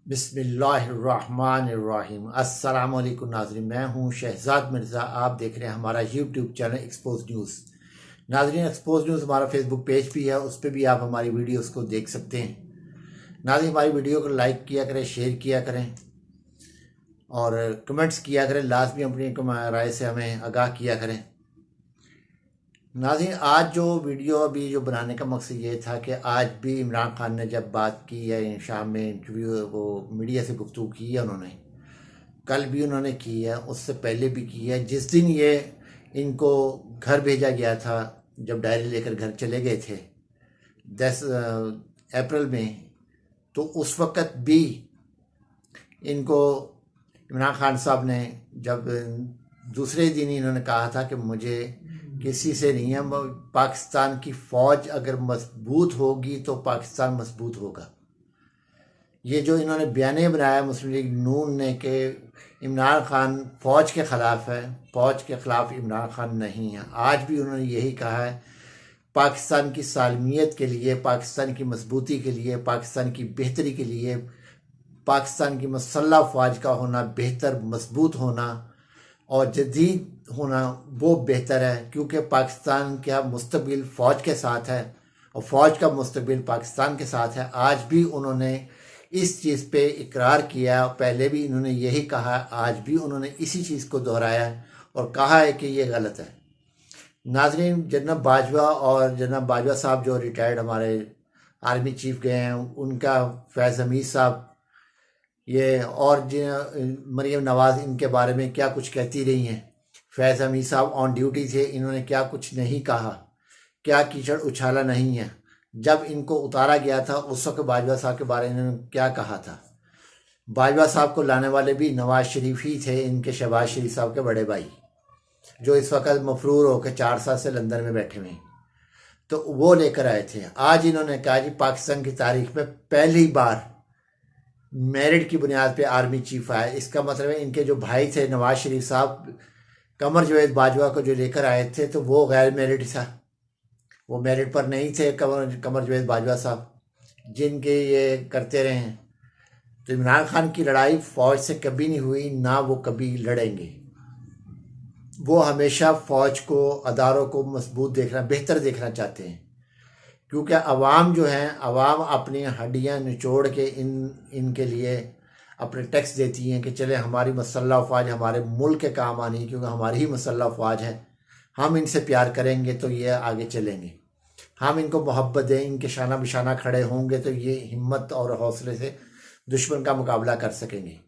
बिस्मिल्लाहिर्रहमानिर्रहीम। अस्सलाम वालेकुम नाज़रीन, मैं हूं शहजाद मिर्ज़ा। आप देख रहे हैं हमारा यूट्यूब चैनल एक्सपोज न्यूज़। नाज़रीन, एक्सपोज न्यूज़ हमारा फेसबुक पेज भी है, उस पर भी आप हमारी वीडियोस को देख सकते हैं। नाज़रीन, हमारी वीडियो को लाइक किया करें, शेयर किया करें और कमेंट्स किया करें। लाजमी अपनी राय से हमें आगाह किया करें। नाज़रीन, आज जो वीडियो अभी जो बनाने का मकसद ये था कि आज भी इमरान खान ने जब बात की है शाम में इंटरव्यू वो मीडिया से गुफ्तगू की है, उन्होंने कल भी उन्होंने की है, उससे पहले भी की है। जिस दिन ये इनको घर भेजा गया था, जब डायरी लेकर घर चले गए थे 10 अप्रैल में, तो उस वक़्त भी इनको इमरान खान साहब ने जब दूसरे दिन ही इन्होंने कहा था कि मुझे किसी से नहीं है, पाकिस्तान की फ़ौज अगर मजबूत होगी तो पाकिस्तान मजबूत होगा। ये जो इन्होंने बयाने बनाया मुस्लिम लीग नून ने कि इमरान खान फ़ौज के ख़िलाफ़ है, फ़ौज के ख़िलाफ़ इमरान खान नहीं है। आज भी उन्होंने यही कहा है, पाकिस्तान की सालमियत के लिए, पाकिस्तान की मजबूती के लिए, पाकिस्तान की बेहतरी के लिए, पाकिस्तान की मसल्ह फ़ौज का होना, बेहतर मजबूत होना और जदीद होना वो बेहतर है, क्योंकि पाकिस्तान का मुस्तकबिल फ़ौज के साथ है और फ़ौज का मुस्तकबिल पाकिस्तान के साथ है। आज भी उन्होंने इस चीज़ पे इकरार किया, पहले भी इन्होंने यही कहा, आज भी उन्होंने इसी चीज़ को दोहराया और कहा है कि ये गलत है। नाज़रीन, जनरल बाजवा और जनरल बाजवा साहब जो रिटायर्ड हमारे आर्मी चीफ गए हैं, उनका फैज़ हमीद साहब ये और मरीम नवाज़ इनके बारे में क्या कुछ कहती रही हैं। फैज़ हमीद साहब ऑन ड्यूटी थे, इन्होंने क्या कुछ नहीं कहा, क्या कीचड़ उछाला नहीं है। जब इनको उतारा गया था उस वक्त बाजवा साहब के बारे में इन्होंने क्या कहा था। बाजवा साहब को लाने वाले भी नवाज शरीफ ही थे, इनके शहबाज शरीफ साहब के बड़े भाई, जो इस वक्त मफरूर होकर 4 साल से लंदन में बैठे हुए, तो वो लेकर आए थे। आज इन्होंने कहा जी पाकिस्तान की तारीख में पहली बार मेरिट की बुनियाद पे आर्मी चीफ आया। इसका मतलब है इनके जो भाई थे नवाज शरीफ साहब, कमर जावेद बाजवा को जो लेकर आए थे, तो वो गैर मेरिट था, वो मेरिट पर नहीं थे। कमर जावेद बाजवा साहब जिनके ये करते रहे हैं। तो इमरान खान की लड़ाई फ़ौज से कभी नहीं हुई, ना वो कभी लड़ेंगे। वो हमेशा फ़ौज को, अदारों को मजबूत देखना, बेहतर देखना चाहते हैं, क्योंकि अवाम जो है, अवाम अपनी हड्डियां निचोड़ के इनके लिए अपने टैक्स देती हैं कि चले हमारी मसल्ह फ़ौज हमारे मुल्क के काम आनी, क्योंकि हमारी ही मसल्ह फ़ौज है, हम इनसे प्यार करेंगे तो ये आगे चलेंगे, हम इनको मोहब्बत दें, इनके शाना बिशाना खड़े होंगे तो ये हिम्मत और हौसले से दुश्मन का मुकाबला कर सकेंगे।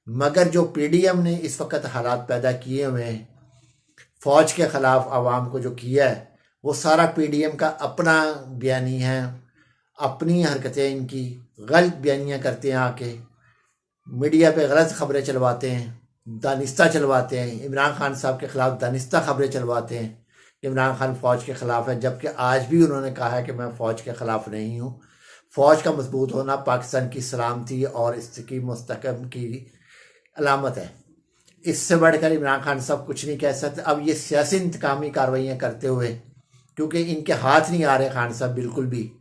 मगर जो पीडीएम ने इस वक्त हालात पैदा किए हुए हैं, फ़ौज के ख़िलाफ़ आवाम को जो किया है, वो सारा पीडीएम का अपना बयानी है, अपनी हरकतें, इनकी गलत बयानियाँ करते हैं, आके मीडिया पे गलत खबरें चलवाते हैं, दानिस्ता चलवाते हैं, इमरान खान साहब के ख़िलाफ़ दानिस्ता खबरें चलवाते हैं। इमरान खान फ़ौज के ख़िलाफ़ है, जबकि आज भी उन्होंने कहा है कि मैं फ़ौज के ख़िलाफ़ नहीं हूँ। फ़ौज का मजबूत होना पाकिस्तान की सलामती और इसकी मुस्तकबिल की अलामत है। इससे बढ़कर इमरान खान साहब कुछ नहीं कह सकते। अब ये सियासी इंतकामी कार्रवाइयाँ करते हुए, क्योंकि इनके हाथ नहीं आ रहे खान साहब बिल्कुल भी,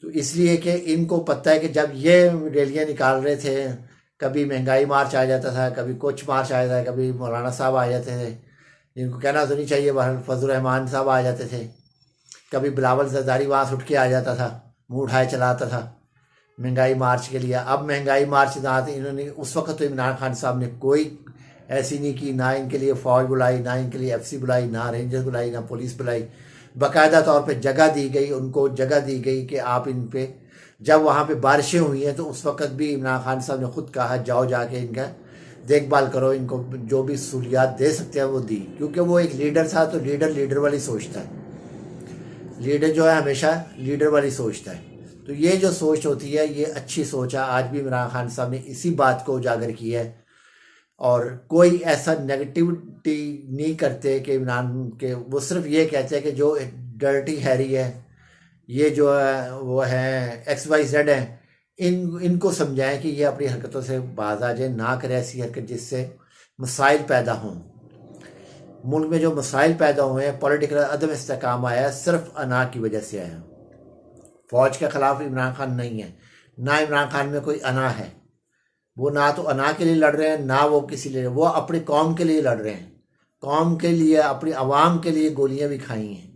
तो इसलिए कि इनको पता है कि जब ये रैलियाँ निकाल रहे थे, कभी महंगाई मार्च आ जाता था, कभी कुछ मार्च आ जाता था, कभी मौलाना साहब आ जाते थे, जिनको कहना तो नहीं चाहिए, फजल रहमान साहब आ जाते थे, कभी बिलावल जरदारी वहाँ से उठ के आ जाता था, मुँह उठाए चलाता था महंगाई मार्च के लिए। अब महंगाई मार्च ना आते, इन्होंने उस वक्त तो इमरान खान साहब ने कोई ऐसी नहीं की, ना इनके लिए फ़ौज बुलाई, ना इनके लिए एफसी बुलाई, ना रेंजर्स बुलाई, ना पुलिस बुलाई। बाकायदा तौर पे जगह दी गई, उनको जगह दी गई कि आप इन पे, जब वहाँ पे बारिशें हुई हैं तो उस वक्त भी इमरान खान साहब ने खुद कहा जाओ जाके इनका देखभाल करो, इनको जो भी सहूलियात दे सकते हैं वो दी, क्योंकि वो एक लीडर था। तो लीडर वाली सोचता है, लीडर जो है हमेशा लीडर वाली सोचता है। तो ये जो सोच होती है, ये अच्छी सोच है। आज भी इमरान खान साहब ने इसी बात को उजागर किया है और कोई ऐसा नेगेटिविटी नहीं करते कि इमरान के, वो सिर्फ ये कहते हैं कि जो डर्टी हैरी है, ये जो है वो है XYZ है, इनको समझाएं कि ये अपनी हरकतों से बाज आ जाए, ना करे ऐसी हरकत जिससे मसाइल पैदा हों। मुल्क में जो मसाइल पैदा हुए हैं, पॉलिटिकल अदम इस्तेकाम आया है, सिर्फ अना की वजह से आया है। फ़ौज के ख़िलाफ़ इमरान खान नहीं है, ना इमरान खान में कोई अना है। वो ना तो अना के लिए लड़ रहे हैं, ना वो किसी लिए, वो अपनी कौम के लिए लड़ रहे हैं। कौम के लिए, अपनी आवाम के लिए गोलियां भी खाई हैं,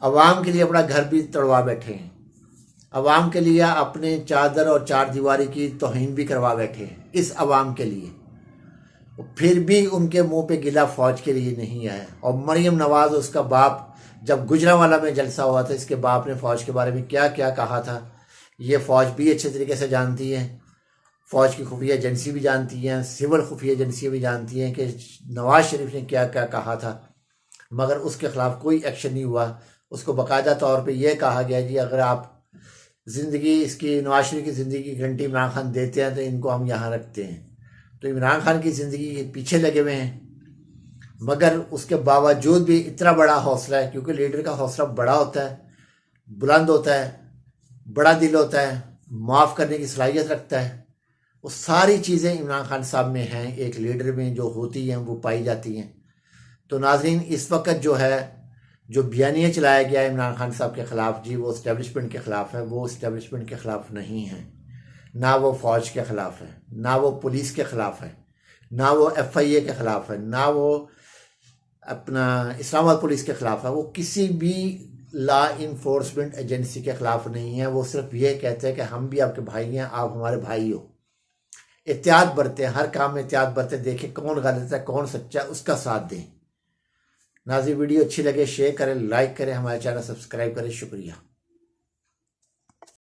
आवाम के लिए अपना घर भी तोड़वा बैठे हैं, आवाम के लिए अपने चादर और चार दीवारी की तौहीन भी करवा बैठे हैं इस आवाम के लिए। फिर भी उनके मुंह पे गिला फौज के लिए नहीं आया। और मरियम नवाज, उसका बाप, जब गुजरांवाला में जलसा हुआ था, इसके बाप ने फ़ौज के बारे में क्या क्या कहा था, ये फ़ौज भी अच्छे तरीके से जानती है। फ़ौज की खुफिया एजेंसी भी जानती हैं, सिविल खुफिया एजेंसी भी जानती हैं कि नवाज शरीफ ने क्या क्या कहा था, मगर उसके ख़िलाफ़ कोई एक्शन नहीं हुआ। उसको बाकायदा तौर पे ये कहा गया जी अगर आप ज़िंदगी इसकी, नवाज शरीफ की ज़िंदगी की गारंटी इमरान खान देते हैं तो इनको हम यहाँ रखते हैं। तो इमरान खान की ज़िंदगी के पीछे लगे हुए हैं, मगर उसके बावजूद भी इतना बड़ा हौसला है, क्योंकि लीडर का हौसला बड़ा होता है, बुलंद होता है, बड़ा दिल होता है, माफ़ करने की सलाहियत रखता है। वो सारी चीज़ें इमरान खान साहब में हैं, एक लीडर में जो होती हैं वो पाई जाती हैं। तो नाज़रीन, इस वक्त जो है, जो बयानिया चलाया गया है इमरान खान साहब के ख़िलाफ़ जी, वो इस्टेब्लिशमेंट के ख़िलाफ़ है। वो इस्टेब्लिशमेंट के ख़िलाफ़ नहीं है, ना वो फ़ौज के ख़िलाफ़ है, ना वो पुलिस के ख़िलाफ़ है, ना वो FIA के ख़िलाफ़ है, ना वो अपना इस्लामाबाद पुलिस के ख़िलाफ़ है। वो किसी भी लॉ इन्फोर्समेंट एजेंसी के ख़िलाफ़ नहीं है। वो सिर्फ ये कहते हैं कि हम भी आपके भाई हैं, आप हमारे भाई हो। एहतियात बरतें, हर काम में एहतियात बरतें, देखें कौन गलत है कौन सच्चा है, उसका साथ दें। नाज़रीन, वीडियो अच्छी लगे शेयर करें, लाइक करें, हमारे चैनल सब्सक्राइब करें। शुक्रिया।